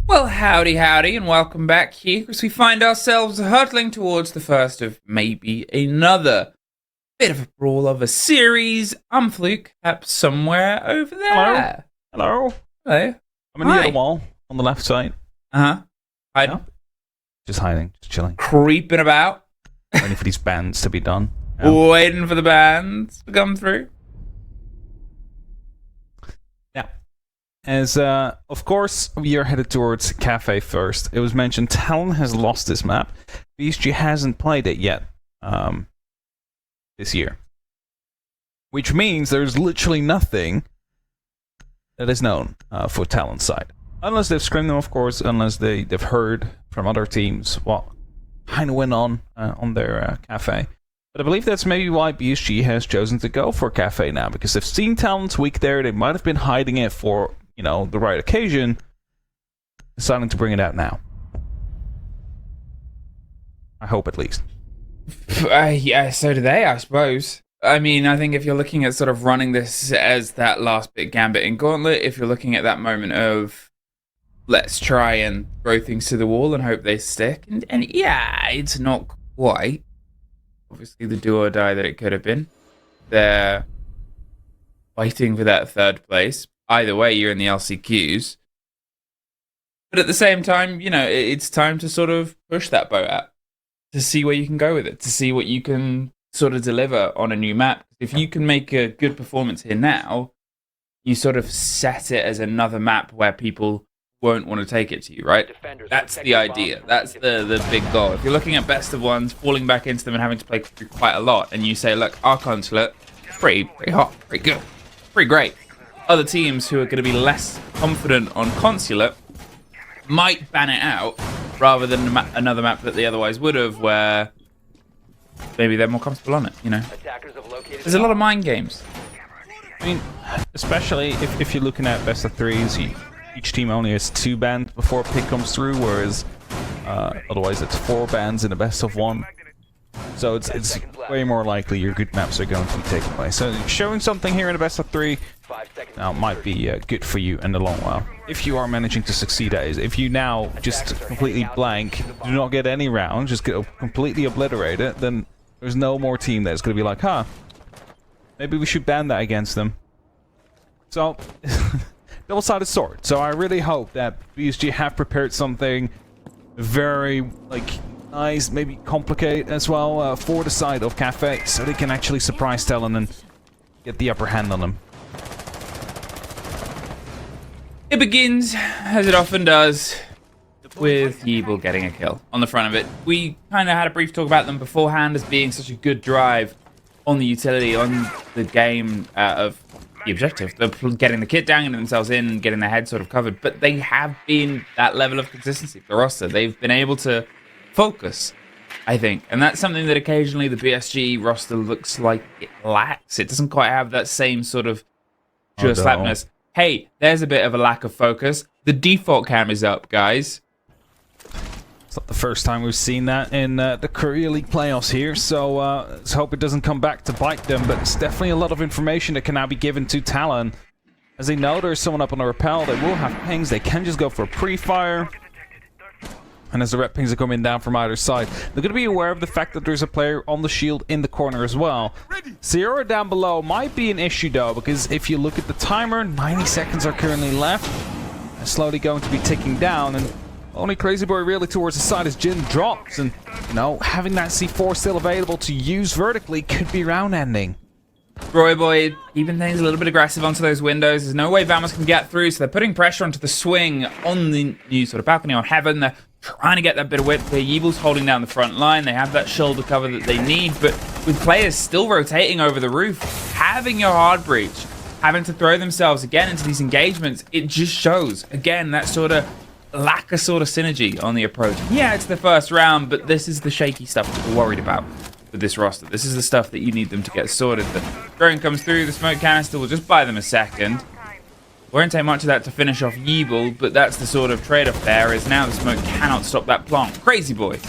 Well, howdy, howdy, and welcome back here as we find ourselves hurtling towards the first of maybe another bit of a brawl of a series. I'm Fluke, up somewhere over there. Hello. Hello. I'm in the other wall on the left side. Hiding. Yeah. Just hiding, just chilling. Creeping about. Waiting for these bands to be done. Yeah. Waiting for the bands to come through. Yeah. As, of course, we are headed towards Cafe first. It was mentioned Talon has lost this map. BSG hasn't played it yet this year. Which means there's literally nothing that is known for Talon's side. Unless they've scrimmed them, of course, unless they've heard from other teams what kind of went on their Cafe. But I believe that's maybe why BSG has chosen to go for Cafe now, because they've seen Talon's weak there, they might have been hiding it for, you know, the right occasion, deciding to bring it out now. I hope, at least. Yeah, so do they, I suppose. I mean, I think if you're looking at sort of running this as that last bit Gambit and Gauntlet, if you're looking at that moment of let's try and throw things to the wall and hope they stick, and yeah, it's not quite obviously the do or die that it could have been. They're fighting for that third place. Either way, you're in the LCQs. But at the same time, you know, it's time to sort of push that boat out to see where you can go with it, to see what you can sort of deliver on a new map. If you can make a good performance here now, you sort of set it as another map where people won't want to take it to you, right? That's the idea. That's the big goal. If you're looking at best of ones, falling back into them and having to play through quite a lot, and you say, look, our consulate, pretty hot, pretty good, pretty great. Other teams who are going to be less confident on consulate might ban it out rather than another map that they otherwise would have, where maybe they're more comfortable on it, you know? There's a lot of mind games. I mean, especially if you're looking at best of threes, each team only has 2 bans before a pick comes through, whereas otherwise it's 4 bans in a best of 1. So it's way more likely your good maps are going to be taken away. So showing something here in a best of 3 now might be good for you in the long while. If you are managing to succeed, that is. If you now just completely blank, do not get any rounds, just get completely obliterate it, then there's no more team that's going to be like, huh, maybe we should ban that against them. So, double-sided sword. So I really hope that BSG have prepared something very, like, nice, maybe complicated as well for the side of Cafe, so they can actually surprise Talon and get the upper hand on them. It begins, as it often does, with Yeeble getting a kill on the front of it. We kind of had a brief talk about them beforehand as being such a good drive on the utility, on the game of the objective. They're getting the kit down, getting themselves in, getting their head sort of covered. But they have been that level of consistency for the roster. They've been able to focus, I think. And that's something that occasionally the BSG roster looks like it lacks. It doesn't quite have that same sort of pure slapness. Hey, there's a bit of a lack of focus. The default cam is up, guys. It's not the first time we've seen that in the Korea League playoffs here, so let's hope it doesn't come back to bite them, but it's definitely a lot of information that can now be given to Talon. As they know there's someone up on the rappel, they will have pings, they can just go for a pre-fire. And as the red pings are coming down from either side, they're going to be aware of the fact that there's a player on the shield in the corner as well. Sierra down below might be an issue though, because if you look at the timer, 90 seconds are currently left. And slowly going to be ticking down, and only Crazy Boy really towards the side as Jin drops, and, you know, having that C4 still available to use vertically could be round ending. Roy Boy keeping things a little bit aggressive onto those windows. There's no way Vamos can get through, so they're putting pressure onto the swing on the new sort of balcony on Heaven. They're trying to get that bit of width here. Yeeble's holding down the front line. They have that shoulder cover that they need, but with players still rotating over the roof, having your hard breach, having to throw themselves again into these engagements, it just shows, again, that sort of lack of sort of synergy on the approach. Yeah, it's the first round, but this is the shaky stuff that we're worried about with this roster. This is the stuff that you need them to get sorted. The drone comes through, the smoke canister will just buy them a second. Won't take much of that to finish off Yeeble, but that's the sort of trade-off there, is now the smoke cannot stop that plant. Crazy Boy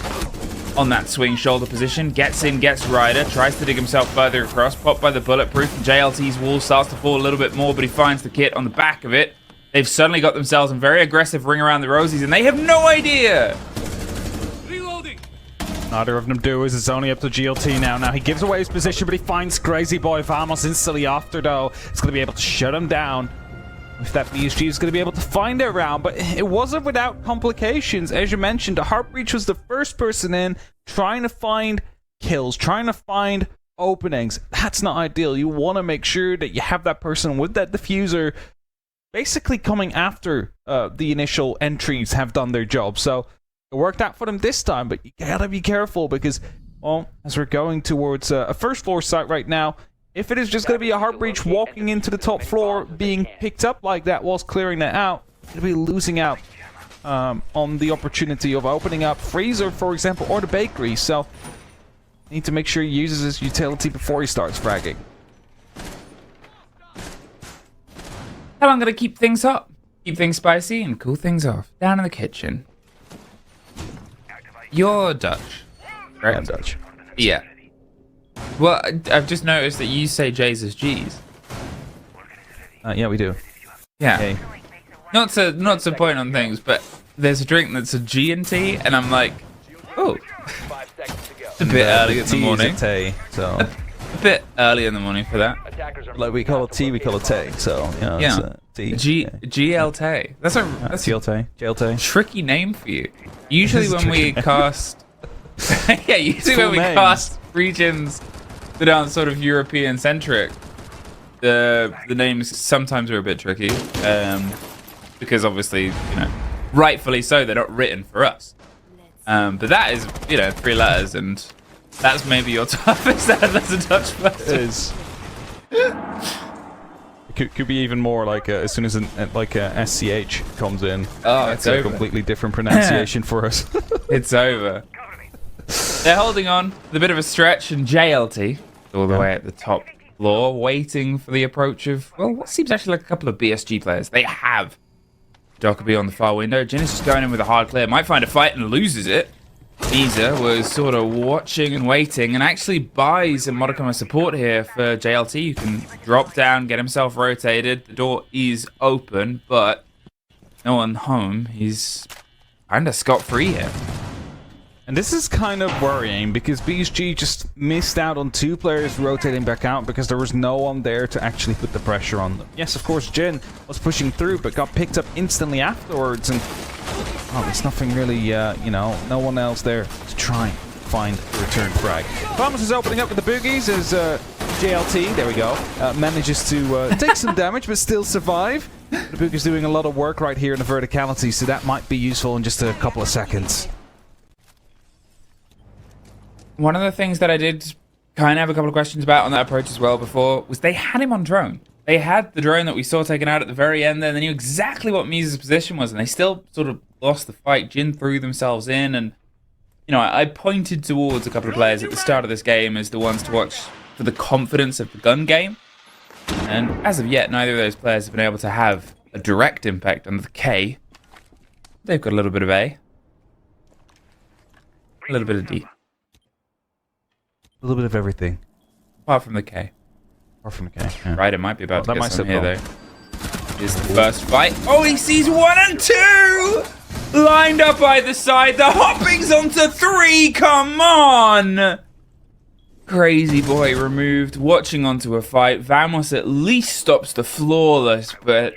on that swing shoulder position, gets in, gets Ryder, tries to dig himself further across, popped by the bulletproof, and JLT's wall starts to fall a little bit more, but he finds the kit on the back of it. They've suddenly got themselves a very aggressive ring around the rosies, and they have no idea. Neither of them do, as it's only up to GLT now. Now he gives away his position, but he finds Crazy Boy Vamos instantly after, though. It's going to be able to shut him down. If that BSG is going to be able to find it around, but it wasn't without complications. As you mentioned, the Heartbreach was the first person in, trying to find kills, trying to find openings. That's not ideal. You want to make sure that you have that person with that diffuser basically coming after the initial entries have done their job. So it worked out for them this time, but you gotta be careful because, well, as we're going towards a first floor site right now, if it is just going to be a Heartbreach walking into the top floor, being picked up like that whilst clearing that out, it'll be losing out on the opportunity of opening up Freezer, for example, or the bakery. So, need to make sure he uses his utility before he starts fragging. Talon gonna keep things up, keep things spicy, and cool things off down in the kitchen. You're Dutch, right? I'm Dutch. Yeah. Well, I've just noticed that you say J's as G's. Yeah, we do. Yeah. Okay. Not to point on things, but there's a drink that's a G and T, and I'm like, oh, it's a bit early in the morning. So A bit early in the morning for that. like we call it tea, we call it tay. So you know, Yeah. it's tea. GLT. That's a GLT. tricky name for you. Usually It is a when we tricky name. cast, yeah, usually when Full we names. cast regions that aren't sort of European centric, the names sometimes are a bit tricky, because obviously, you know, rightfully so, they're not written for us. But that is, you know, 3 letters, and that's maybe your toughest as a Dutch person. It is. It could be even more like as soon as like a SCH comes in. Oh, it's it's a over. completely different pronunciation for us. It's over. They're holding on. A bit of a stretch, and JLT all the way at the top floor, waiting for the approach of, well, what seems actually like a couple of BSG players. They have Dockerby on the far window. Jin is just going in with a hard clear. Might find a fight and loses it. Isa was sort of watching and waiting, and actually buys a modicum of support here for JLT. You can drop down, get himself rotated. The door is open, but no one home. He's kind of scot-free here. And this is kind of worrying because BSG just missed out on 2 players rotating back out because there was no one there to actually put the pressure on them. Yes, of course, Jin was pushing through, but got picked up instantly afterwards. And oh, there's nothing really, you know, no one else there to try and find a return frag. Thomas is opening up with the boogies as JLT, there we go, manages to take some damage but still survive. The boogie's doing a lot of work right here in the verticality, so that might be useful in just a couple of seconds. One of the things that I did kind of have a couple of questions about on that approach as well before was they had him on drone. They had the drone that we saw taken out at the very end there. They knew exactly what Misa's position was, and they still sort of lost the fight. Jin threw themselves in, and, you know, I pointed towards a couple of players at the start of this game as the ones to watch for the confidence of the gun game. And as of yet, neither of those players have been able to have a direct impact on the K. They've got a little bit of A. A little bit of D. A little bit of everything. Apart from the K. Apart from the K. Yeah. Right, it might be about to that get might some still here, go. though. Is the first fight. Oh, he sees 1 and 2! Lined up either side. The hopping's onto 3! Come on! Crazy Boy removed. Watching onto a fight. Vamos at least stops the flawless, but...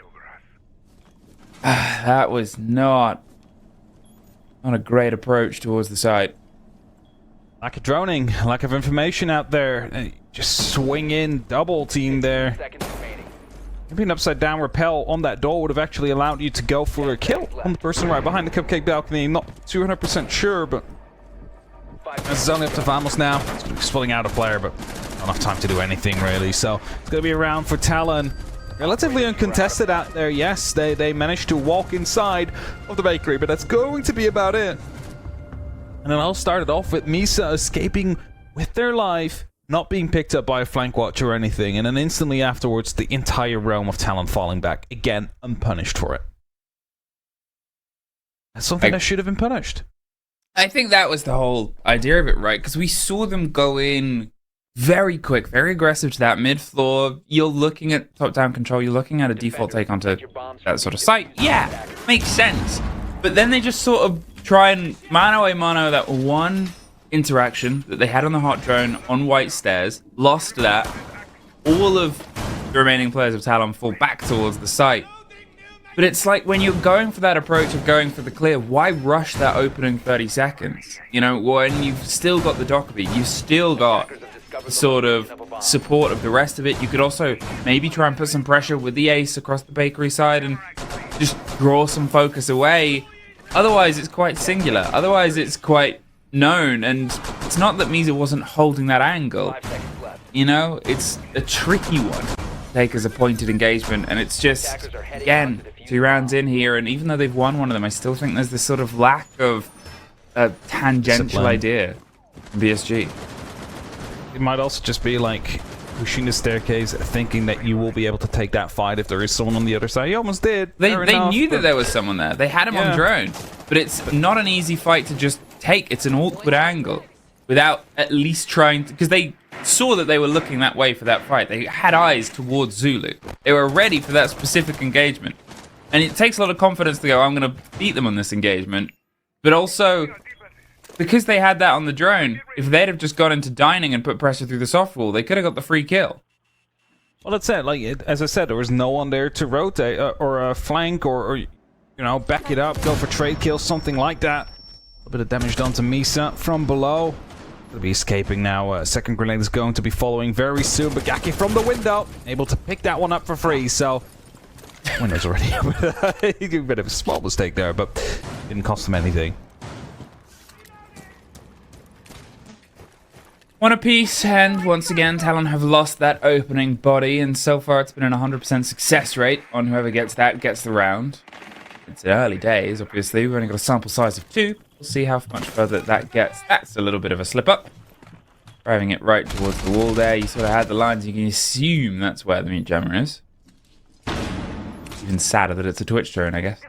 that was not a great approach towards the site. Lack of droning, lack of information out there. Just swing in, double team there. Maybe an upside down rappel on that door would have actually allowed you to go for a kill on the person right behind the cupcake balcony. Not 200% sure, but this is only up to Vamos now. It's going to be splitting out a player, but not enough time to do anything really. So it's going to be a round for Talon. Relatively uncontested out there. Yes, they managed to walk inside of the bakery, but that's going to be about it. And it all started off with Misa escaping with their life, not being picked up by a flank watch or anything, and then instantly afterwards, the entire realm of Talon falling back, again, unpunished for it. That's something that should have been punished. I think that was the whole idea of it, right? Because we saw them go in very quick, very aggressive to that mid-floor. You're looking at top-down control. You're looking at a default take onto that sort of site. Yeah, makes sense. But then they just sort of try and mano a mano that one interaction that they had on the hot drone on white stairs, lost that. All of the remaining players of Talon fall back towards the site. But it's like when you're going for that approach of going for the clear, why rush that opening 30 seconds? You know, when you've still got the Dockerby, you've still got the sort of support of the rest of it. You could also maybe try and put some pressure with the ace across the bakery side and just draw some focus away. Otherwise, it's quite singular. Otherwise, it's quite known. And it's not that Misa wasn't holding that angle. You know, it's a tricky one to take as a pointed engagement. And it's just, again, 2 rounds in here. And even though they've won one of them, I still think there's this sort of lack of a tangential idea in BSG. It might also just be like pushing the staircase, thinking that you will be able to take that fight if there is someone on the other side. You almost did. They knew that there was someone there. They had him on drone. But it's not an easy fight to just take. It's an awkward angle without at least trying to... Because they saw that they were looking that way for that fight. They had eyes towards Zulu. They were ready for that specific engagement. And it takes a lot of confidence to go, I'm going to beat them on this engagement. But also... because they had that on the drone, if they'd have just gone into dining and put pressure through the soft wall, they could have got the free kill. Well, that's it. Like, as I said, there was no one there to rotate or flank or, you know, back it up, go for trade kills, something like that. A little bit of damage done to Misa from below. Going to be escaping now. Second grenade is going to be following very soon. Bagaki from the window, able to pick that one up for free. So, window's already a bit of a small mistake there, but didn't cost him anything. One apiece, and once again, Talon have lost that opening body, and so far it's been an 100% success rate on whoever gets that gets the round. It's early days, obviously. We've only got a sample size of 2. We'll see how much further that gets. That's a little bit of a slip up. Driving it right towards the wall there. You sort of had the lines. You can assume that's where the mute jammer is. Even sadder that it's a Twitch drone, I guess.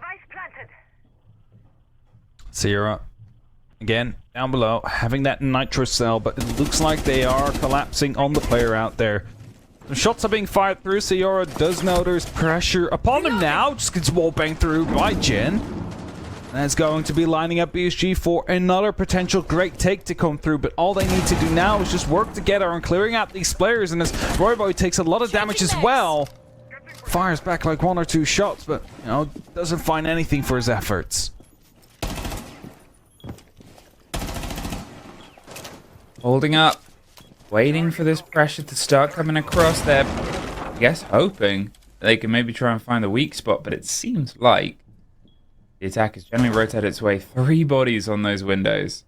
Sierra, again, down below, having that nitro cell, but it looks like they are collapsing on the player out there. Some shots are being fired through. Sierra does know there's pressure upon him now. Just gets wall banged through by Jin. And it's going to be lining up BSG for another potential great take to come through. But all they need to do now is just work together on clearing out these players. And as Royboy takes a lot of damage as well, fires back like 1 or 2 shots, but, you know, doesn't find anything for his efforts. Holding up. Waiting for this pressure to start coming across there. I guess hoping they can maybe try and find the weak spot, but it seems like the attack has generally rotated its way. 3 bodies on those windows,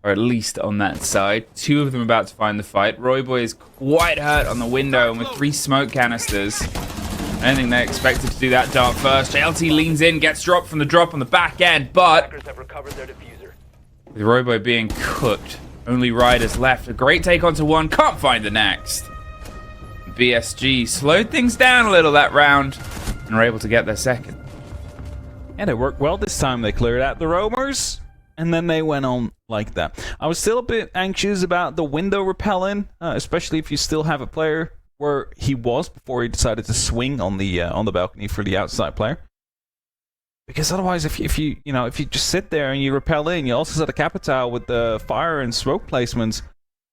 or at least on that side. 2 of them about to find the fight. Royboy is quite hurt on the window, and with 3 smoke canisters, I don't think they expected to do that dart first. JLT leans in, gets dropped from the drop on the back end, but with Royboy being cooked, only riders left. A great take onto one. Can't find the next. BSG slowed things down a little that round and were able to get their second. And it worked well this time. They cleared out the roamers and then they went on like that. I was still a bit anxious about the window repelling, especially if you still have a player where he was before he decided to swing on the balcony for the outside player. Because otherwise, if you just sit there and you repel in, you also set a capital with the fire and smoke placements,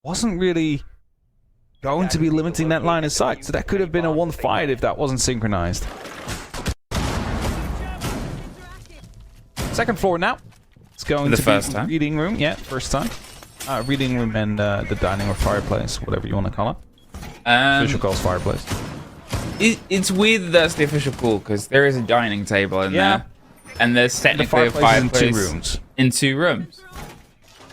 wasn't really going to be limiting that line of sight. So that could have been a 1 fight if that wasn't synchronized. Second floor now. It's going to be reading room. Yeah, first time. Reading room and the dining or fireplace, whatever you want to call it. Official calls fireplace. It's weird that that's the official call because there is a dining table in there. And there's technically a fireplace in 2 rooms. In 2 rooms.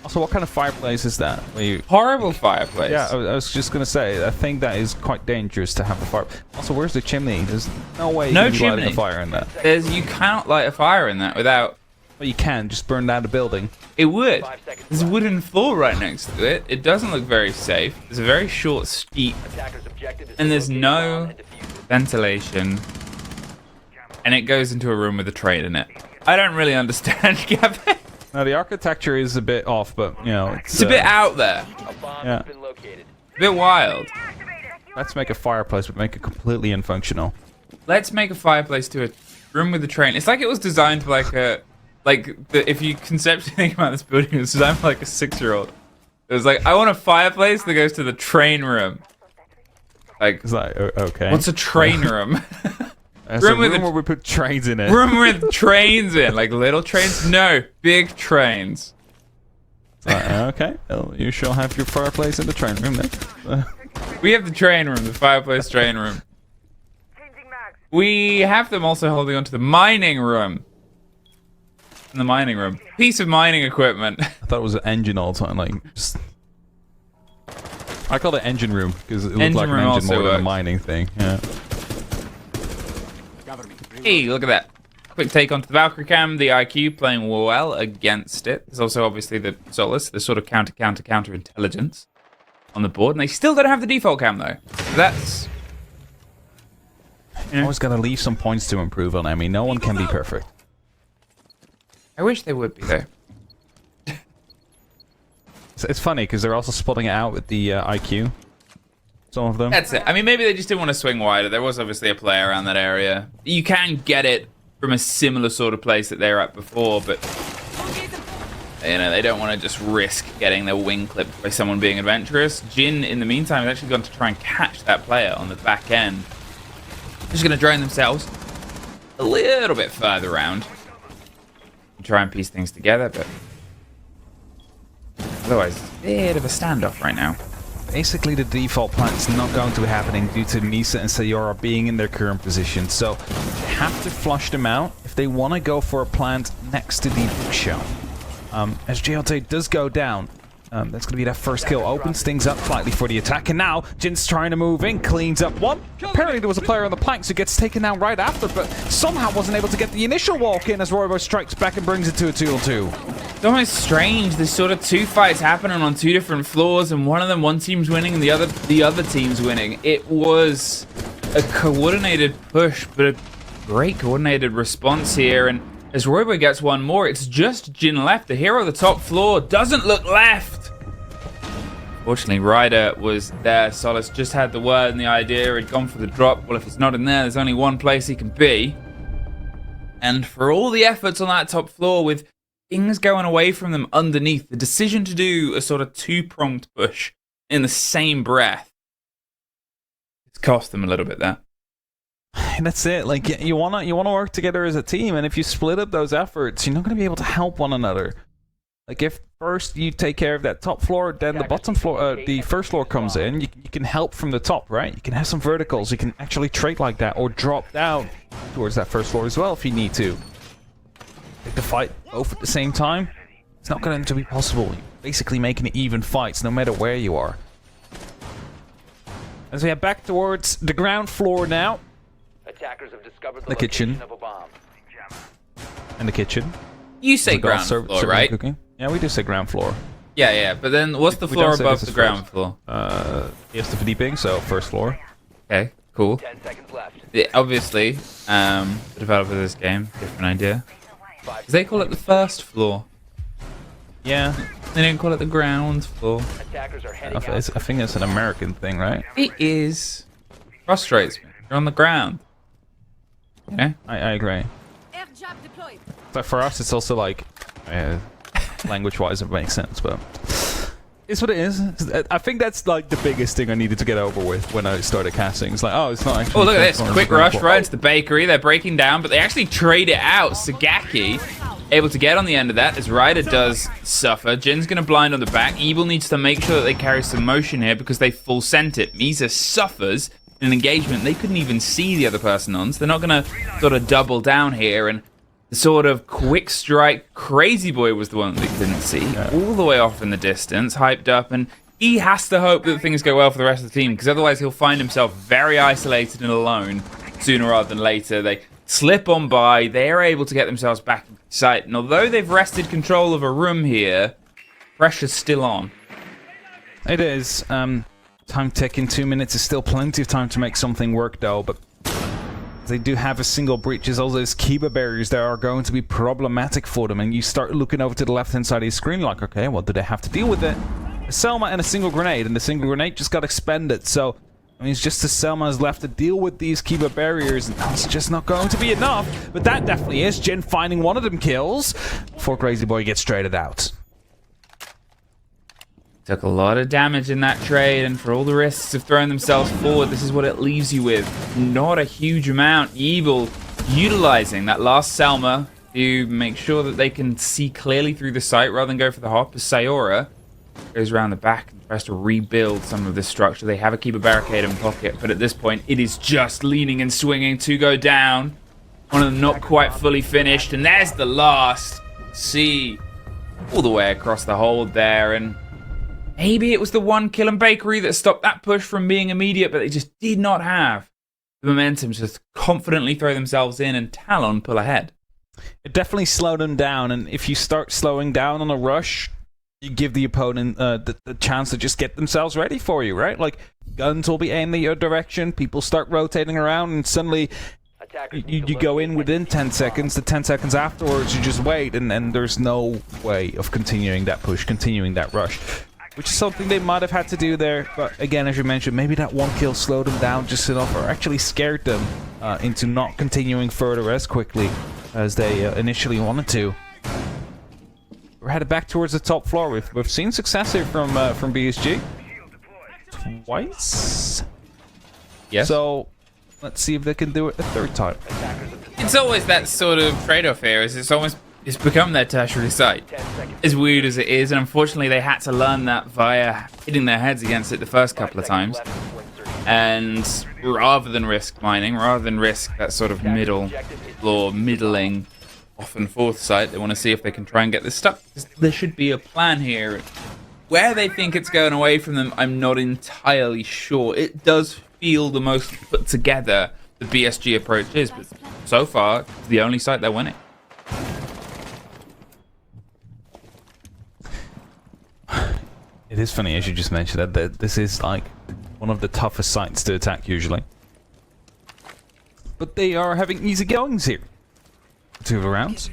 Also, what kind of fireplace is that? Horrible fireplace. Yeah, I was just going to say, I think that is quite dangerous to have a fire. Also, where's the chimney? There's no way you can be lighting a fire in that. You cannot light a fire in that without... Well, you can, just burn down the building. It would. There's a wooden floor right next to it. It doesn't look very safe. There's a very short steep. And there's no ventilation. And it goes into a room with a train in it. I don't really understand, Gavin. Now, the architecture is a bit off, but, you know... It's a bit out there. Yeah. bit wild. Let's make a fireplace, but make it completely unfunctional. Let's make a fireplace to a room with a train. It's like it was designed for if you conceptually think about this building, it was designed for like a 6-year-old. It was like, I want a fireplace that goes to the train room. Like, it's like, okay. What's a train room? Room where we put trains in it. Room with trains in, like little trains? No, big trains. Okay, well, you shall have your fireplace in the train room then. We have the train room, the fireplace train room. We have them also holding on to the mining room. In the mining room. Piece of mining equipment. I thought it was an engine all the time, like, just... I call it engine room, because it looked like an engine more than a mining thing, yeah. Hey, look at that. Quick take onto the Valkyrie cam, the IQ playing well against it. There's also obviously the Solus, the sort of counter intelligence on the board. And they still don't have the default cam though. That's... You always gotta leave some points to improve on. I mean, no one can be perfect. I wish they would be though. It's funny because they're also spotting it out with the IQ. Some of them. That's it. I mean, maybe they just didn't want to swing wider. There was obviously a player around that area. You can get it from a similar sort of place that they were at before, but you know, they don't want to just risk getting their wing clipped by someone being adventurous. Jin, in the meantime, has actually gone to try and catch that player on the back end. Just going to drone themselves a little bit further around and try and piece things together, but otherwise, it's a bit of a standoff right now. Basically, the default plan is not going to be happening due to Misa and Sayora being in their current position, so they have to flush them out if they want to go for a plant next to the bookshelf. As JLT does go down, that's going to be that first kill. Opens things up slightly for the attack, and now Jin's trying to move in, cleans up one. Apparently there was a player on the planks who gets taken down right after, but somehow wasn't able to get the initial walk in as Robo strikes back and brings it to a 2-on-2. It's almost strange. There's sort of two fights happening on two different floors, and one of them, one team's winning, and the other team's winning. It was a coordinated push, but a great coordinated response here, and as Robo gets one more, it's just Jin left. The hero of the top floor doesn't look left. Fortunately, Ryder was there. Solus just had the word and the idea. He'd gone for the drop. Well, if it's not in there, there's only one place he can be. And for all the efforts on that top floor, with things going away from them underneath, the decision to do a sort of two-pronged push in the same breath, it's cost them a little bit there. And that's it. Like, you wanna work together as a team, and if you split up those efforts, you're not gonna be able to help one another. Like, if first you take care of that top floor, then the bottom floor, the first floor comes in, you can help from the top, right? You can have some verticals, you can actually trade like that, or drop down towards that first floor as well if you need to. Take the fight both at the same time, it's not going to be possible. You're basically making even fights no matter where you are. As we head back towards the ground floor now. Attackers have discovered the kitchen. of a bomb. And the kitchen. You say ground floor, right? Cooking. Yeah, we do say ground floor. Yeah, but then what's the floor above the ground floor? Yes, the verdieping, so first floor. Okay, cool. 10 seconds left. Yeah, obviously, the developer of this game, different idea. They call it the first floor. Yeah. They didn't call it the ground floor. Attackers are heading I think it's an American thing, right? It is. Frustrates me. You're on the ground. Okay? I agree. But for us, it's also like, language-wise, it makes sense, but it's what it is. I think that's like the biggest thing I needed to get over with when I started casting. It's like, oh, it's not actually... Oh, look at this. Quick rush right into the bakery. They're breaking down, but they actually trade it out. Sagaki able to get on the end of that as Ryder does suffer. Jin's going to blind on the back. Evil needs to make sure that they carry some motion here because they full sent it. Misa suffers in an engagement they couldn't even see the other person on, so they're not going to sort of double down here, and the sort of quick strike Crazy Boy was the one that they couldn't see. All the way off in the distance, hyped up, and he has to hope that things go well for the rest of the team, because otherwise he'll find himself very isolated and alone sooner rather than later. They slip on by, they're able to get themselves back in sight, and although they've wrested control of a room here, pressure's still on. It is. Time ticking, 2 minutes is still plenty of time to make something work though, but they do have a single breach. There's all those Kiba barriers that are going to be problematic for them, and you start looking over to the left hand side of the screen like, okay, well, do they have to deal with it? Selma and a single grenade, and the single grenade just got expended. So I mean, it's just as Selma is left to deal with these Kiba barriers, and that's just not going to be enough. But that definitely is. Jin finding one of them kills before Crazy Boy gets traded out. Took a lot of damage in that trade, and for all the risks of throwing themselves forward, this is what it leaves you with. Not a huge amount. Evil utilizing that last Selma to make sure that they can see clearly through the site rather than go for the hop, as Sayora goes around the back and tries to rebuild some of this structure. They have a Keeper barricade in pocket, but at this point, it is just leaning and swinging to go down. One of them not quite fully finished, and there's the last. See, all the way across the hold there, and maybe it was the one kill and bakery that stopped that push from being immediate, but they just did not have the momentum to just confidently throw themselves in and Talon pull ahead. It definitely slowed them down, and if you start slowing down on a rush, you give the opponent the chance to just get themselves ready for you, right? Like, guns will be aimed in your direction, people start rotating around, and suddenly you go in within 10 seconds. The 10 seconds afterwards, you just wait, and there's no way of continuing that push, continuing that rush. Which is something they might have had to do there, but again, as you mentioned, maybe that one kill slowed them down just enough, or actually scared them into not continuing further as quickly as they initially wanted to. We're headed back towards the top floor. We've seen success here from BSG twice. Yes. So let's see if they can do it a third time. It's always that sort of trade-off here. It's become their tertiary site. As weird as it is, and unfortunately they had to learn that via hitting their heads against it the first couple of times. And rather than risk mining, rather than risk that sort of middle floor, middling, off and forth site, they want to see if they can try and get this stuck. There should be a plan here. Where they think it's going away from them, I'm not entirely sure. It does feel the most put together the BSG approach is, but so far, it's the only site they're winning. It is funny, as you just mentioned, that this is like one of the toughest sites to attack usually. But they are having easy goings here. 2 rounds.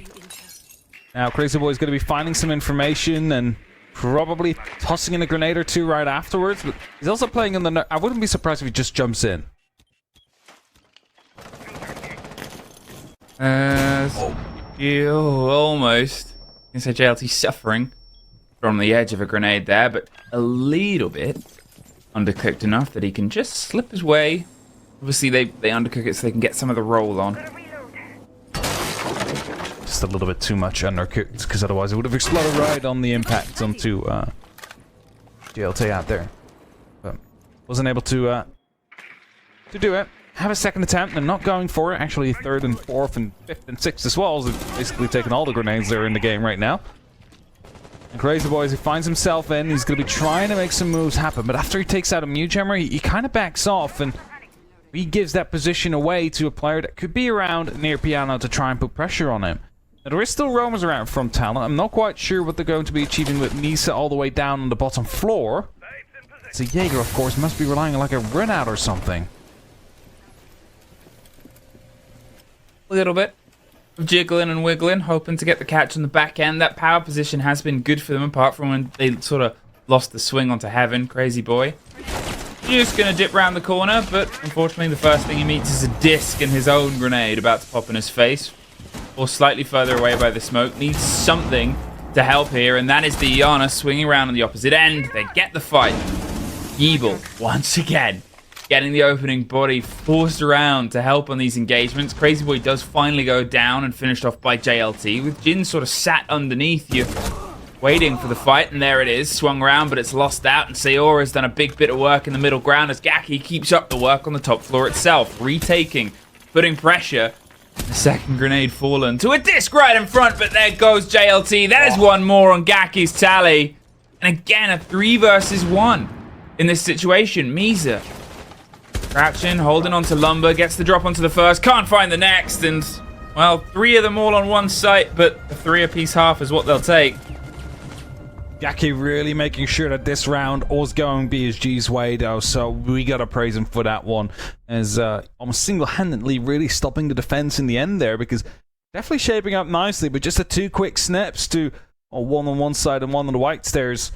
Now Crazy Boy is going to be finding some information and probably tossing in a grenade or two right afterwards, but he's also playing on the... I wouldn't be surprised if he just jumps in. Almost. I can say JLT suffering from the edge of a grenade there, but a little bit undercooked enough that he can just slip his way. Obviously, they undercook it so they can get some of the roll on. Just a little bit too much undercooked, because otherwise it would have exploded right on the impact onto JLT out there. But wasn't able to do it. Have a second attempt and not going for it. Actually, third and fourth and fifth and sixth as well. So basically taking all the grenades that are in the game right now. And Crazy Boy, as he finds himself in, he's going to be trying to make some moves happen. But after he takes out a Mute Jammer, he kind of backs off and he gives that position away to a player that could be around near Piano to try and put pressure on him. Now, there is still roamers around from Talon. I'm not quite sure what they're going to be achieving with Misa all the way down on the bottom floor. So Jaeger, of course, must be relying on like a run out or something. A little bit of jiggling and wiggling, hoping to get the catch on the back end. That power position has been good for them, apart from when they sort of lost the swing onto Heaven. Crazy Boy just gonna dip round the corner, but unfortunately the first thing he meets is a disc and his own grenade about to pop in his face, or slightly further away by the smoke. Needs something to help here, and that is the Iana swinging around on the opposite end. They get the fight. Yeeble, once again, getting the opening body forced around to help on these engagements. Crazy Boy does finally go down and finished off by JLT, with Jin sort of sat underneath you, waiting for the fight, and there it is, swung around, but it's lost out, and Sayora's done a big bit of work in the middle ground as Gaki keeps up the work on the top floor itself, retaking, putting pressure. The second grenade fallen to a disc right in front, but there goes JLT. There's one more on Gaki's tally. And again, a 3 versus 1 in this situation. Misa crouching, holding onto Lumber, gets the drop onto the first, can't find the next, and, well, 3 of them all on one site, but a 3 apiece half is what they'll take. Gaki really making sure that this round was going BSG's way, though, so we gotta praise him for that one, as almost single-handedly really stopping the defense in the end there, because definitely shaping up nicely, but just the 2 quick snaps to one on one side and one on the white stairs.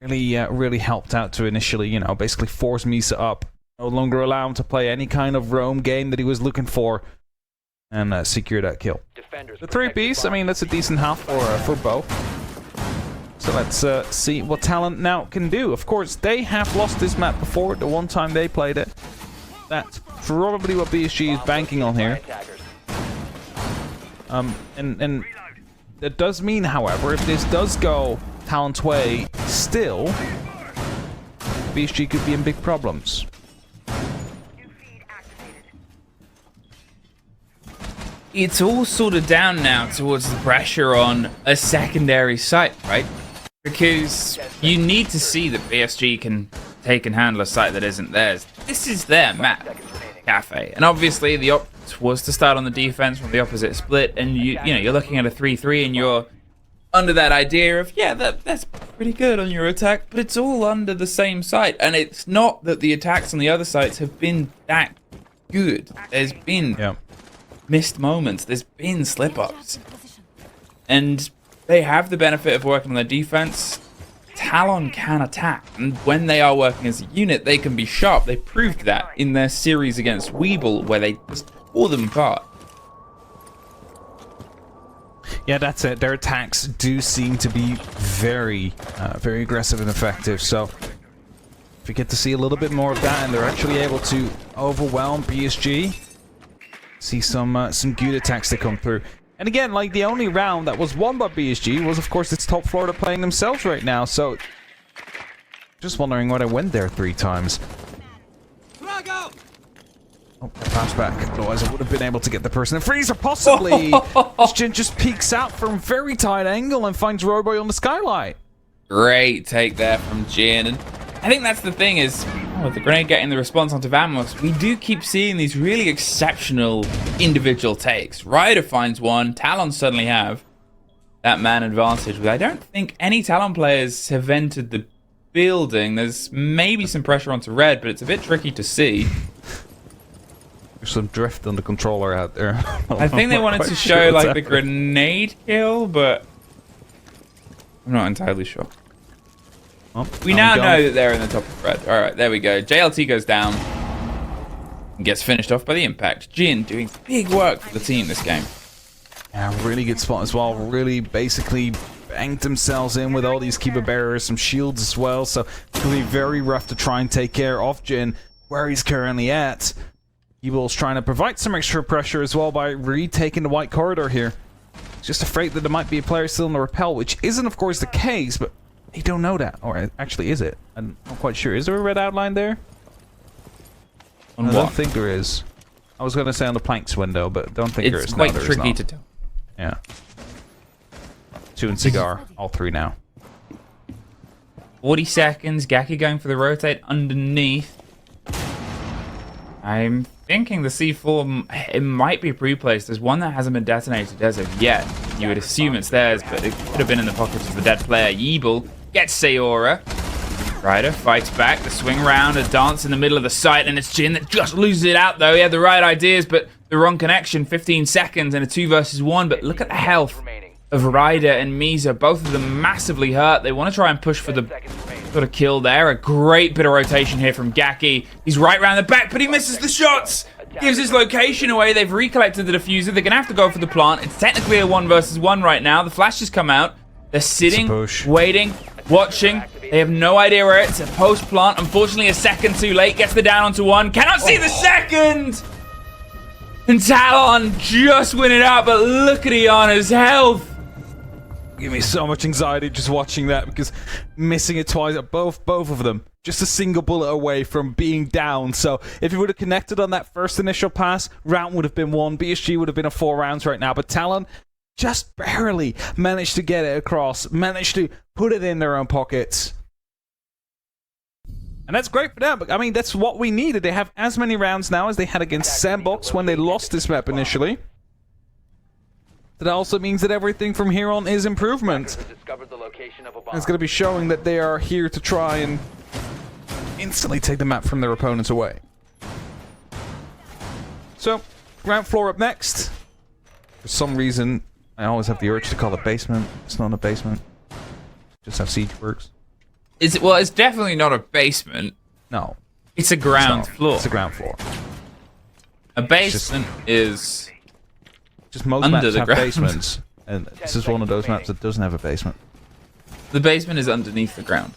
really helped out to initially, you know, basically force Misa up. No longer allow him to play any kind of roam game that he was looking for, and secure that kill. The 3-piece, I mean, that's a decent half for both. So let's see what Talon now can do. Of course, they have lost this map before, the one time they played it. That's probably what BSG is banking on here. And that does mean, however, if this does go Talon's way still, BSG could be in big problems. It's all sort of down now towards the pressure on a secondary site, right? Because you need to see that BSG can take and handle a site that isn't theirs. This is their map, Cafe. And obviously the opt was to start on the defense from the opposite split, and you know, you're looking at a 3-3 and you're under that idea of, yeah, that's pretty good on your attack, but it's all under the same site. And it's not that the attacks on the other sites have been that good. There's been missed moments, there's been slip-ups. And they have the benefit of working on their defense. Talon can attack, and when they are working as a unit, they can be sharp. They proved that in their series against Weeble, where they just tore them apart. Yeah, that's it. Their attacks do seem to be very aggressive and effective. So if we get to see a little bit more of that, and they're actually able to overwhelm BSG, see some good attacks that come through. And again, like, the only round that was won by BSG was, of course, it's Top Florida playing themselves right now. So just wondering why they went there 3 times. Oh, I passed back. Otherwise, I would have been able to get the person in freeze, or possibly Jin just peeks out from very tight angle and finds Roboy on the skylight. Great take there from Jin. And I think that's the thing is, with the grenade getting the response onto Vamos, we do keep seeing these really exceptional individual takes. Ryder finds one, Talon suddenly have that man advantage, but I don't think any Talon players have entered the building. There's maybe some pressure onto Red, but it's a bit tricky to see. There's some drift on the controller out there. I think they wanted to show like the grenade kill, but I'm not entirely sure. Oh, we now know that they're in the top of Red. Alright, there we go. JLT goes down and gets finished off by the impact. Jin doing big work for the team this game. Yeah, really good spot as well. Really basically banked themselves in with all these keeper bearers, some shields as well. So it's going to be very rough to try and take care of Jin where he's currently at. Evil's trying to provide some extra pressure as well by retaking the white corridor here. He's just afraid that there might be a player still in the rappel, which isn't, of course, the case, but they don't know that. Or actually, is it? I'm not quite sure. Is there a red outline there? I don't think there is. I was going to say on the planks window, but don't think there is. It's quite tricky to tell. Yeah. 2 and Cigar, all 3 now. 40 seconds. Gaki going for the rotate underneath. I'm thinking the C4, it might be pre-placed. There's one that hasn't been detonated as of yet. You would assume it's theirs, but it could have been in the pockets of the dead player. Yeeble gets Sayora. Ryder fights back. The swing around, a dance in the middle of the site, and it's Jin that just loses it out, though. He had the right ideas, but the wrong connection. 15 seconds and a 2 versus 1, but look at the health of Ryder and Misa. Both of them massively hurt. They want to try and push for the sort of kill there. A great bit of rotation here from Gaki. He's right round the back, but he misses the shots. Gives his location away. They've recollected the diffuser. They're going to have to go for the plant. It's technically a 1 versus 1 right now. The flashes come out. They're sitting, waiting, watching. They have no idea where it's. A post plant. Unfortunately, a second too late. Gets the down onto 1. Cannot see the second. And Talon just win it out, but look at Iana's health. Give me so much anxiety just watching that, because missing it twice, both of them, just a single bullet away from being down. So if he would have connected on that first initial pass, round would have been 1. BSG would have been a 4 rounds right now, but Talon just barely managed to get it across, managed to put it in their own pockets. And that's great for them. I mean, that's what we needed. They have as many rounds now as they had against Sandbox when they lost this map initially. That also means that everything from here on is improvement. It's going to be showing that they are here to try and instantly take the map from their opponents away. So, ground floor up next. For some reason, I always have the urge to call it basement. It's not a basement. Just how Siege works. Is it? Well, it's definitely not a basement. No. It's a ground floor. It's a ground floor. A basement is just most under maps the have ground. basements, and this is one of those maps that doesn't have a basement. The basement is underneath the ground.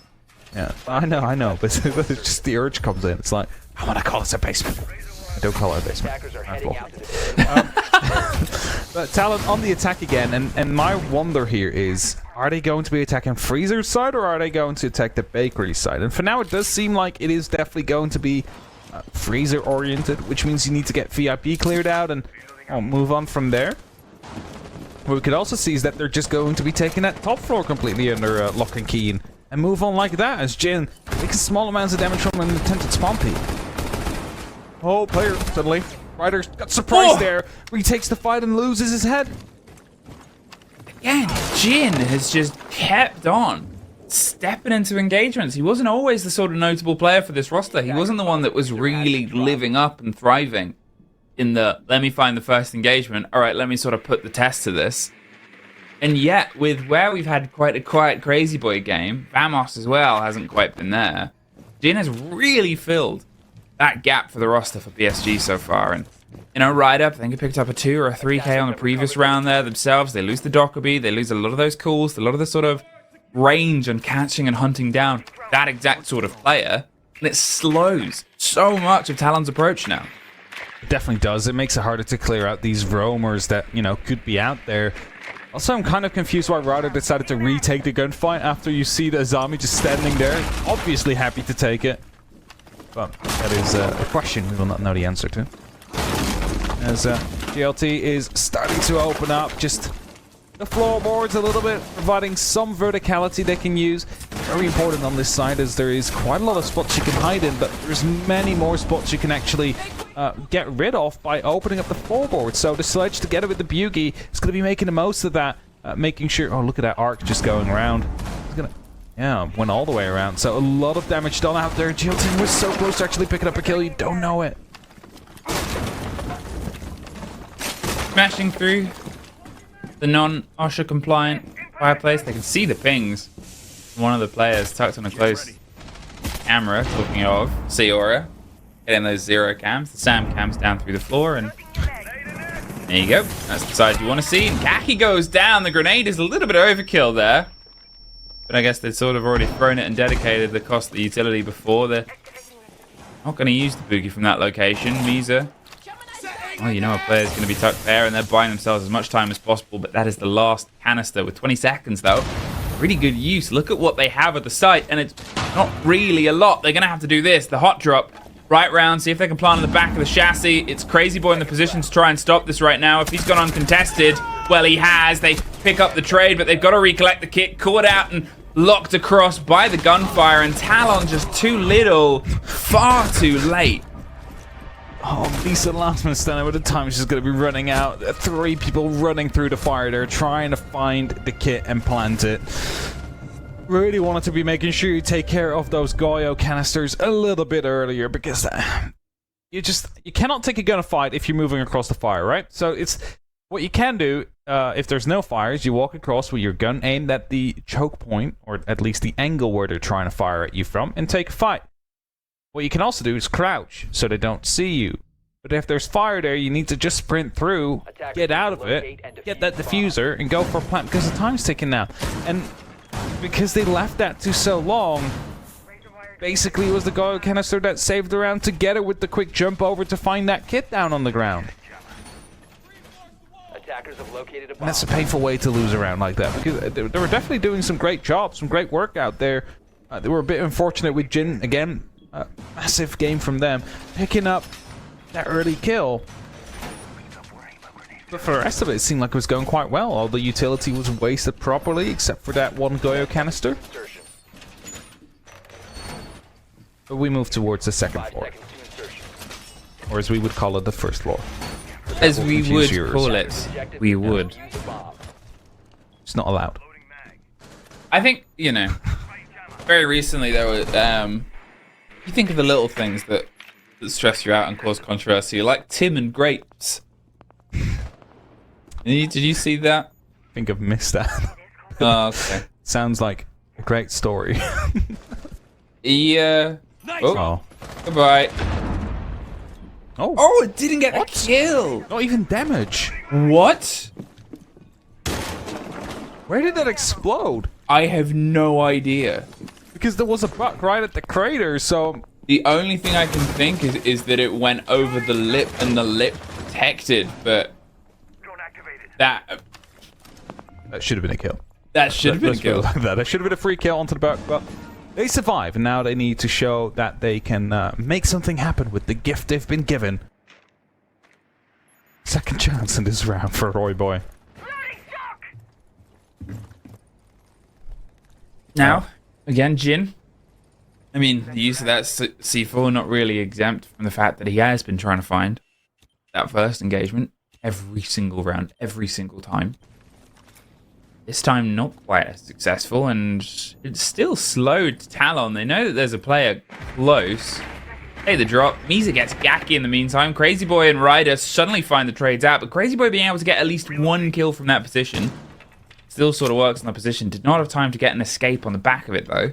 Yeah, I know, but it's just the urge comes in. It's like, I want to call this a basement. I don't call it a basement. Attackers are Ground heading floor. out to the But Talon on the attack again, and my wonder here is, are they going to be attacking Freezer's side, or are they going to attack the bakery side? And for now, it does seem like it is definitely going to be Freezer-oriented, which means you need to get VIP cleared out and move on from there. What we could also see is that they're just going to be taking that top floor completely under lock and key and move on like that, as Jin makes small amounts of damage from an attempted spawn peek. Oh, player, suddenly. Ryder's got surprised there. Retakes the fight and loses his head. Again, Jin has just kept on stepping into engagements. He wasn't always the sort of notable player for this roster. He wasn't the one that was really living up and thriving in the, let me find the first engagement. All right, let me sort of put the test to this. And yet, with where we've had quite a quiet Crazy Boy game, Vamos as well hasn't quite been there. Jin has really filled that gap for the roster for PSG so far. And, you know, Ride Up, I think he picked up a 2 or a 3K on the previous round there themselves. They lose the Dockerby, they lose a lot of those calls, a lot of the sort of range on catching and hunting down that exact sort of player. And it slows so much of Talon's approach now. It definitely does. It makes it harder to clear out these roamers that, you know, could be out there. Also, I'm kind of confused why Ryder decided to retake the gunfight after you see the Azami just standing there. Obviously happy to take it. But that is a question we will not know the answer to. As GLT is starting to open up just the floorboards a little bit, providing some verticality they can use. Very important on this side, as there is quite a lot of spots you can hide in, but there's many more spots you can actually get rid of by opening up the floorboard. So the Sledge, together with the Bugie, is going to be making the most of that, making sure... Oh, look at that arc just going around. It's going to... Yeah, went all the way around. So a lot of damage done out there. GLT was so close to actually picking up a kill. You don't know it. Smashing through the non-OSHA compliant fireplace. They can see the pings. One of the players tucked on a close camera, talking of Seora, getting those 0 cams. The SAM cams down through the floor, and there you go. That's the side you want to see. And Kaki goes down. The grenade is a little bit overkill there. But I guess they'd sort of already thrown it and dedicated the cost of the utility before. They're not going to use the boogie from that location. Misa. Well, you know a player's going to be tucked there, and they're buying themselves as much time as possible. But that is the last canister with 20 seconds, though. Really good use. Look at what they have at the site, and it's not really a lot. They're going to have to do this. The hot drop right round, see if they can plant on the back of the chassis. It's Crazy Boy in the position to try and stop this right now. If he's gone uncontested, well, he has. They pick up the trade, but they've got to recollect the kit. Caught out and locked across by the gunfire, and Talon just too little, far too late. Oh, Lisa last man standing with the time she's going to be running out. 3 people running through the fire there, trying to find the kit and plant it. Really wanted to be making sure you take care of those Goyo canisters a little bit earlier, because you cannot take a gunfight if you're moving across the fire, right? So it's what you can do if there's no fires. You walk across with your gun aimed at the choke point, or at least the angle where they're trying to fire at you from, and take a fight. What you can also do is crouch so they don't see you. But if there's fire there, you need to just sprint through, get out of it, get that diffuser, and go for a plant, because the time's ticking now. And because they left that too so long, basically it was the Goyo canister that saved the round, together with the quick jump over to find that kit down on the ground. Attackers have located a bomb. And that's a painful way to lose a round like that, because they were definitely doing some great jobs, some great work out there. They were a bit unfortunate with Jin, again, massive game from them, picking up that early kill. But for the rest of it, it seemed like it was going quite well. All the utility was wasted properly, except for that one Goyo canister. But we move towards the second floor, or as we would call it, the first floor. As we would call it, we would. It's not allowed. I think, you know, very recently there was, you think of the little things that stress you out and cause controversy, like Tim and grapes. Did you see that? I think I've missed that. Oh, okay. Sounds like a great story. Yeah. Oh, Oh. goodbye. Oh. Oh, it didn't get a kill. Not even damage. What? Where did that explode? I have no idea. Because there was a buck right at the crater, so... The only thing I can think is that it went over the lip and the lip detected, but that should have been a kill. that should have been a Let's put it kill. like that. That should have been a free kill onto the buck, but they survive, and now they need to show that they can make something happen with the gift they've been given. Second chance in this round for Roy Boy. Now, again, Jin. I mean, the use of that C4 not really exempt from the fact that he has been trying to find that first engagement every single round, every single time. This time, not quite as successful, and it's still slowed Talon. They know that there's a player close. Hey, the drop. Misa gets Gaki in the meantime. Crazy Boy and Ryder suddenly find the trades out, but Crazy Boy being able to get at least one kill from that position still sort of works on the position. Did not have time to get an escape on the back of it, though.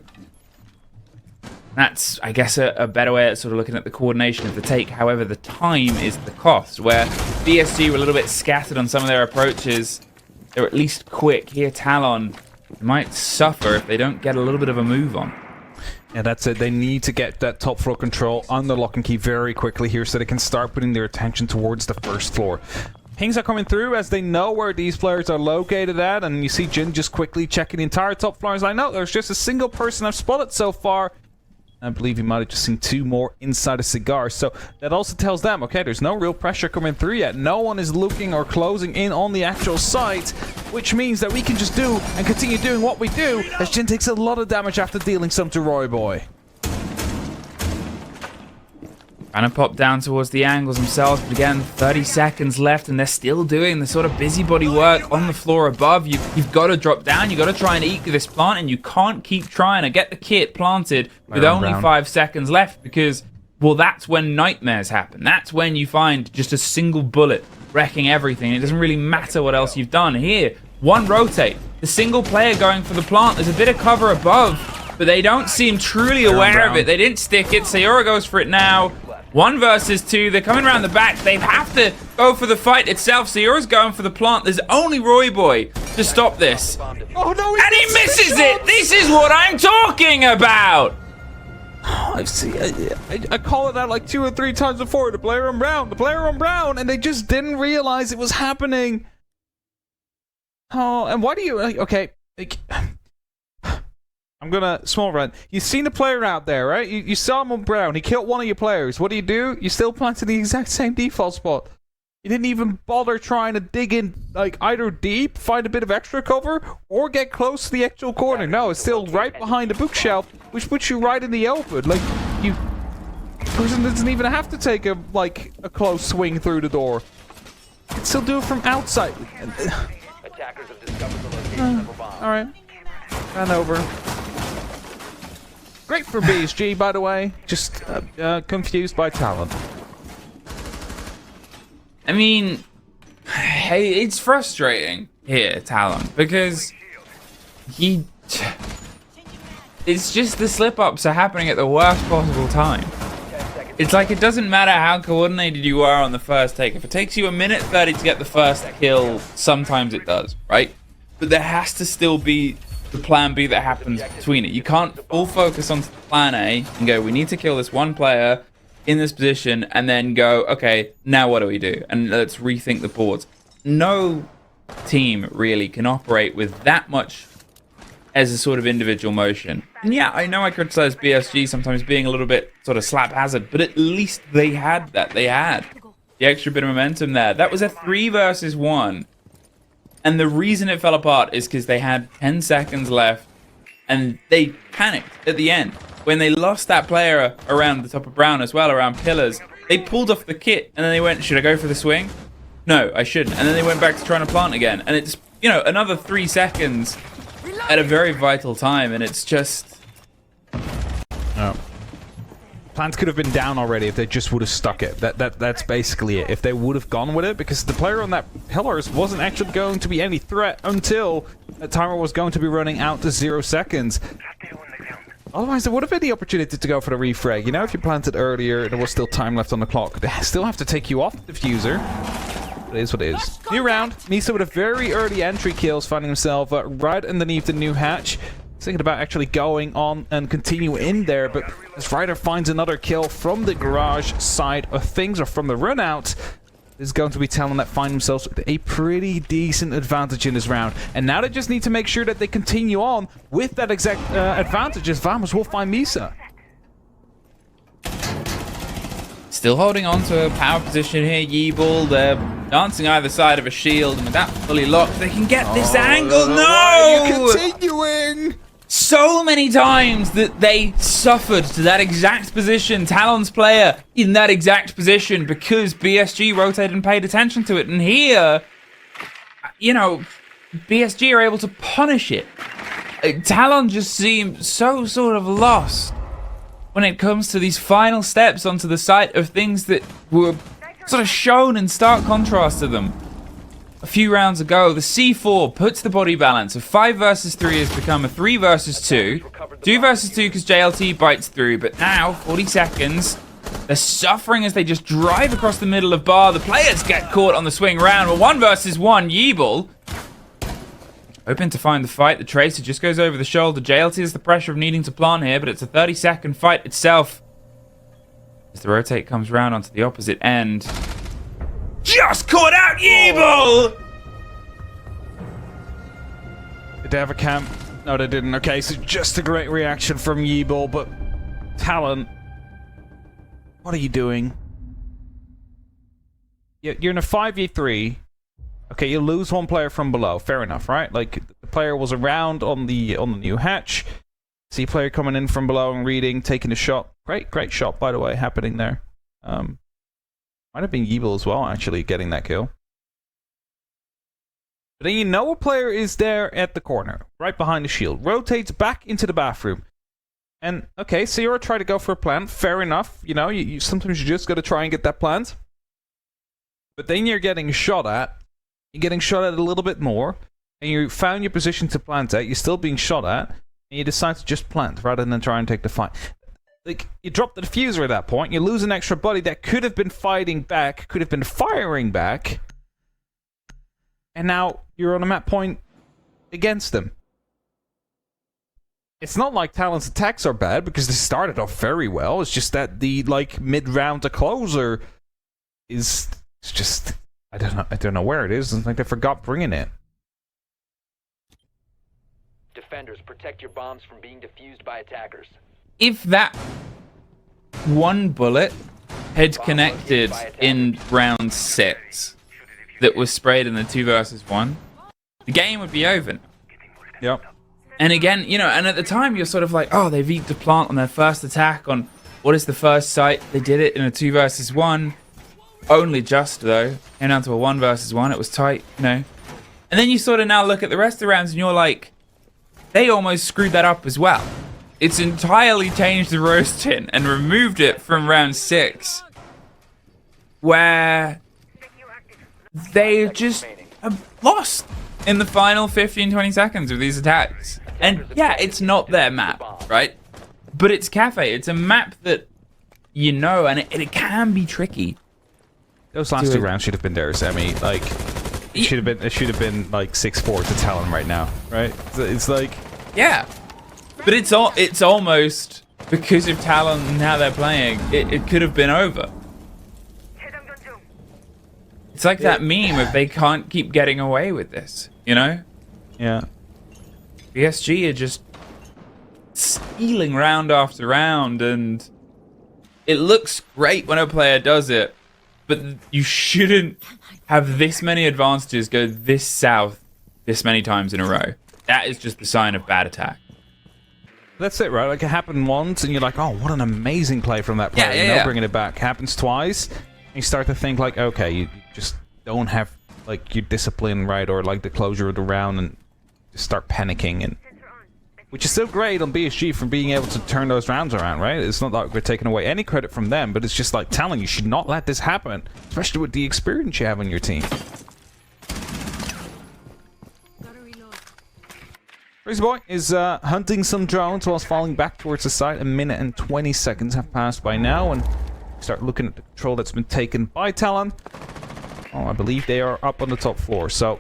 That's, I guess, a better way at sort of looking at the coordination of the take. However, the time is the cost, where BSG were a little bit scattered on some of their approaches. They're at least quick. Here, Talon might suffer if they don't get a little bit of a move on. Yeah, that's it. They need to get that top floor control on the lock and key very quickly here so they can start putting their attention towards the first floor. Pings are coming through as they know where these players are located at, and you see Jin just quickly checking the entire top floors. I know there's just a single person I've spotted so far. I believe he might have just seen two more inside a cigar. So that also tells them, okay, there's no real pressure coming through yet. No one is looking or closing in on the actual site, which means that we can just do and continue doing what we do as Jin takes a lot of damage after dealing some to Roy Boy. Trying to pop down towards the angles themselves, but again, 30 seconds left, and they're still doing the sort of busybody work on the floor above. You've got to drop down, you've got to try and eke this plant, and you can't keep trying to get the kit planted with only 5 seconds left, because, well, that's when nightmares happen. That's when you find just a single bullet wrecking everything. It doesn't really matter what else you've done. Here, one rotate, the single player going for the plant, there's a bit of cover above, but they don't seem truly aware of it. They didn't stick it. Sayora goes for it now. 1 versus 2. They're coming around the back. They have to go for the fight itself. Sayora's going for the plant. There's only Roy Boy to stop this. Oh no! And he misses it! This is what I'm talking about! I've seen. I call it out like 2 or 3 times before. The player on Brown, and they just didn't realize it was happening. Oh, and why do you? Okay, like, I'm gonna small run. You've seen a player out there, right? You saw him on Brown. He killed one of your players. What do? You still planted the exact same default spot. You didn't even bother trying to dig in, like, either deep, find a bit of extra cover, or get close to the actual corner. No, it's still right behind the bookshelf, which puts you right in the open. Like, person doesn't even have to take a close swing through the door. You can still do it from outside. Attackers have discovered the location of a bomb. All right, ran over. Great for BSG, by the way. Just confused by Talon. I mean, hey, it's frustrating here, Talon, because it's just the slip-ups are happening at the worst possible time. It's like it doesn't matter how coordinated you are on the first take. If it takes you 1:30 to get the first kill, sometimes it does, right? But there has to still be the plan B that happens between it. You can't full focus on plan A and go, we need to kill this one player in this position, and then go, okay, now what do we do? And let's rethink the boards. No team really can operate with that much as a sort of individual motion. And yeah, I know I criticize BSG sometimes being a little bit sort of slap hazard, but at least they had that. They had the extra bit of momentum there. That was a 3 versus 1. And the reason it fell apart is because they had 10 seconds left and they panicked at the end. When they lost that player around the top of Brown as well, around pillars, they pulled off the kit and then they went, should I go for the swing? No, I shouldn't. And then they went back to trying to plant again. And it's, you know, another 3 seconds at a very vital time, and it's just... Oh. Plants could have been down already if they just would have stuck it. That's basically it. If they would have gone with it, because the player on that pillars wasn't actually going to be any threat until the timer was going to be running out to 0 seconds. Otherwise, there would have been the opportunity to go for the refrag. You know, if you planted earlier and there was still time left on the clock, they still have to take you off the diffuser. It is what it is. New round. Misa with a very early entry kills, finding himself right underneath the new hatch. He's thinking about actually going on and continue in there, but as Ryder finds another kill from the garage side of things, or from the run out, is going to be Talon that find themselves with a pretty decent advantage in this round. And now they just need to make sure that they continue on with that exact advantage, as Vamos will find Misa. Still holding on to a power position here, Yeeble. They're dancing either side of a shield, and with that fully locked, they can get this angle. No! You're continuing! So many times that they suffered to that exact position, Talon's player in that exact position, because BSG rotated and paid attention to it. And here, you know, BSG are able to punish it. Talon just seems so sort of lost when it comes to these final steps onto the site of things that were sort of shown in stark contrast to them. A few rounds ago, the C4 puts the body balance of 5 versus 3 has become a 3 versus 2. 2 versus 2 because JLT bites through, but now, 40 seconds, they're suffering as they just drive across the middle of bar. The players get caught on the swing round. Well, 1 versus 1, Yeeble. Hoping to find the fight. The Tracer just goes over the shoulder. JLT has the pressure of needing to plant here, but it's a 30-second fight itself. As the rotate comes round onto the opposite end. Just caught out Yeeble! Did they have a camp? No, they didn't. Okay, so just a great reaction from Yeeble, but Talon, what are you doing? You're in a 5v3. Okay, you lose one player from below. Fair enough, right? Like, the player was around on the new hatch. See player coming in from below and reading, taking a shot. Great shot, by the way, happening there. Might have been Yeeble as well, actually, getting that kill. But then you know a player is there at the corner, right behind the shield. Rotates back into the bathroom. And, okay, so you're trying to go for a plant. Fair enough. You know, sometimes you just got to try and get that plant. But then you're getting shot at. You're getting shot at a little bit more. And you found your position to plant at. You're still being shot at. And you decide to just plant rather than try and take the fight. Like, you drop the diffuser at that point, you lose an extra buddy that could have been fighting back, could have been firing back, and now you're on a map point against them. It's not like Talon's attacks are bad, because they started off very well. It's just that the, like, mid-round to closer is just... I don't know where it is. It's like they forgot bringing it. Defenders, protect your bombs from being defused by attackers. If that one bullet had connected in round 6 that was sprayed in the 2 versus 1, the game would be over. Yep. And again, you know, and at the time you're sort of like, oh, they've eaten the plant on their first attack on what is the first site. They did it in a 2 versus 1. Only just, though. Came down to a 1 versus 1. It was tight, you know. And then you sort of now look at the rest of the rounds and you're like, they almost screwed that up as well. It's entirely changed the roast tin and removed it from round 6, where they just lost in the final 15-20 seconds of these attacks. And yeah, it's not their map, right? But it's Cafe. It's a map that you know, and it can be tricky. Those last 2 rounds should have been there, Sammy. Like, it should have been like 6-4 to Talon right now, right? It's like, yeah. But it's almost, because of Talon and how they're playing, it could have been over. It's like that meme of they can't keep getting away with this, you know? Yeah. BSG are just stealing round after round, and it looks great when a player does it, but you shouldn't have this many advantages go this south this many times in a row. That is just the sign of bad attack. That's it, right? Like, it happened once, and you're like, oh, what an amazing play from that player. Yeah. Bringing it back. Happens twice, and you start to think, like, okay, you just don't have, like, your discipline right, or, like, the closure of the round, and just start panicking, and which is still great on BSG for being able to turn those rounds around, right? It's not like we're taking away any credit from them, but it's just like telling you should not let this happen, especially with the experience you have on your team. Crazy Boy is hunting some drones whilst falling back towards the site. 1 minute and 20 seconds have passed by now, and start looking at the control that's been taken by Talon. Oh, I believe they are up on the top floor, so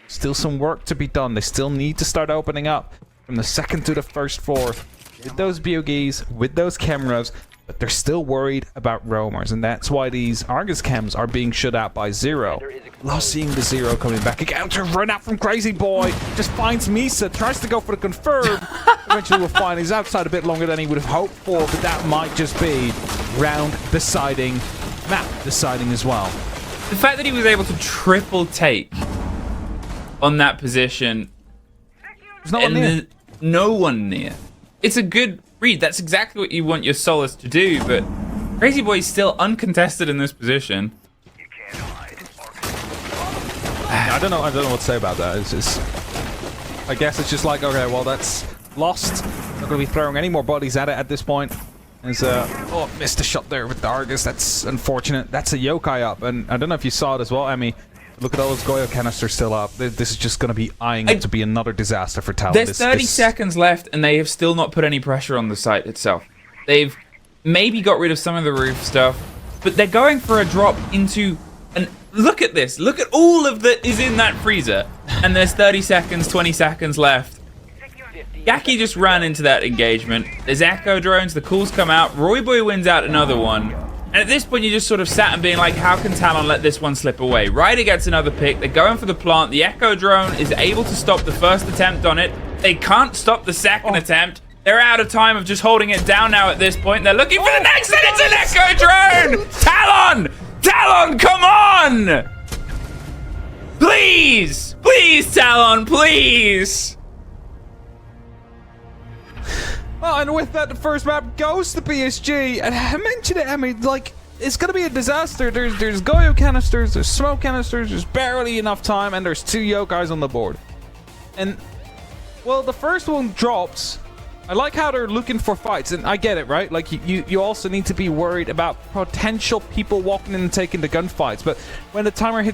still some work to be done. They still need to start opening up from the second to the first floor with those BOGs, with those cameras, but they're still worried about roamers, and that's why these Argus cams are being shut out by Zero. Love seeing the Zero coming back again to run out from Crazy Boy. Just finds Misa, tries to go for the confirm. Eventually we'll find he's outside a bit longer than he would have hoped for, but that might just be round deciding, map deciding as well. The fact that he was able to triple take on that position, There's no one near. no one near. It's a good read. That's exactly what you want your Solus to do, but Crazy Boy's still uncontested in this position. I don't know what to say about that. It's just, I guess it's just like, okay, well, that's lost. Not going to be throwing any more bodies at it at this point. There's oh, missed a shot there with the Argus. That's unfortunate. That's a yokai up, and I don't know if you saw it as well, Emmy. Look at all those Goyo canisters still up. This is just going to be eyeing up to be another disaster for Talon. There's 30 seconds left, and they have still not put any pressure on the site itself. They've maybe got rid of some of the roof stuff, but they're going for a drop into an... Look at this. Look at all of that is in that freezer. And there's 30 seconds, 20 seconds left. Yaki just ran into that engagement. There's echo drones. The calls come out. Roy Boy wins out another one. And at this point, you just sort of sat and being like, how can Talon let this one slip away? Ryder gets another pick. They're going for the plant. The echo drone is able to stop the first attempt on it. They can't stop the second attempt. They're out of time of just holding it down now at this point. They're looking for the next, and it's an echo drone! Talon! Talon, come on! Please! Please, Talon, please! Well, and with that, the first map goes to PSG. And I mentioned it, I mean, like, it's going to be a disaster. There's Goyo canisters, there's smoke canisters, there's barely enough time, and there's 2 yokais on the board. And, well, the first one drops. I like how they're looking for fights, and I get it, right? Like, you also need to be worried about potential people walking in and taking the gunfights. But when the timer hits